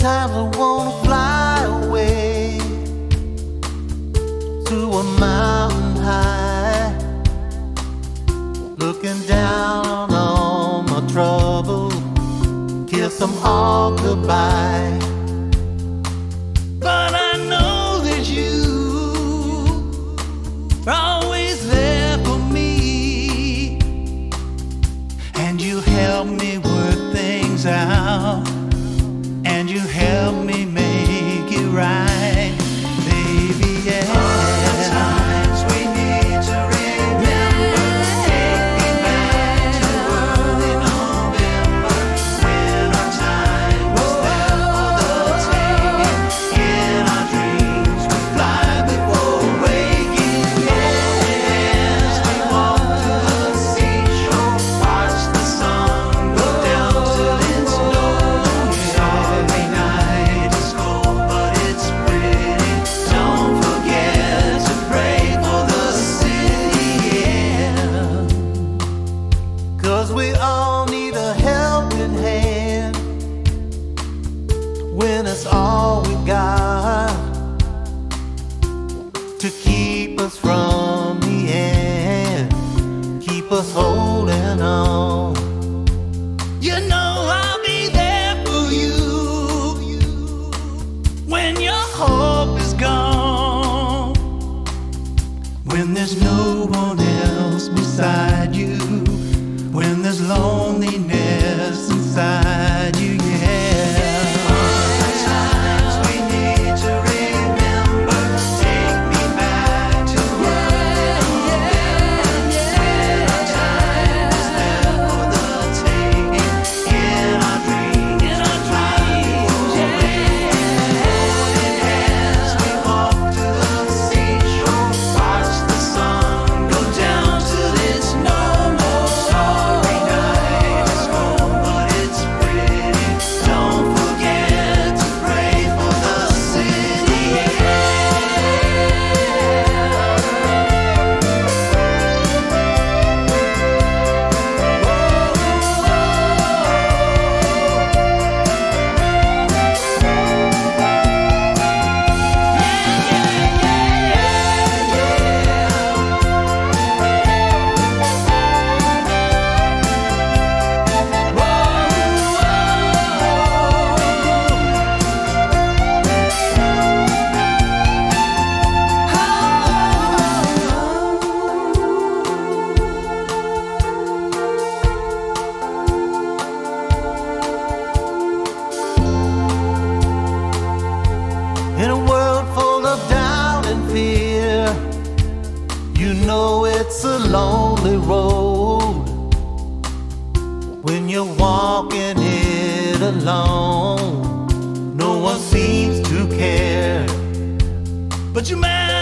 Sometimes I wanna fly away to a mountain high, looking down on all my troubles, kiss them all goodbye. But I know that you are always there for me, and you help me work things out, and you help me make it right, baby, yeah. All the times we need to remember, take me back to early November, when our time was there for the taking. In our dreams we fly before waking. Yes, we walk to the seashore, watch the sun go down till it's no more. Starry night is cold, but it's pretty. Don't forget to pray for the city, yeah. 'Cause we all need a helping hand when it's all we got to keep us from the end, keep us holding on. You know I'll be there for you when your hope is gone, when there's no one else beside you, when there's loneliness inside you, yeah. All the times we need to remember, take me back to early November, when our time is there for the taking. In our dreams, we fly before waking. Holding hands, we walk to the seashore, watch the sun go down till it's no more. Starry night is cold, but it's pretty. Don't forget to pray for the city, yeah. In a world full of doubt and fear, you know it's a lonely road when you're walking it alone. No one seems to care, but your man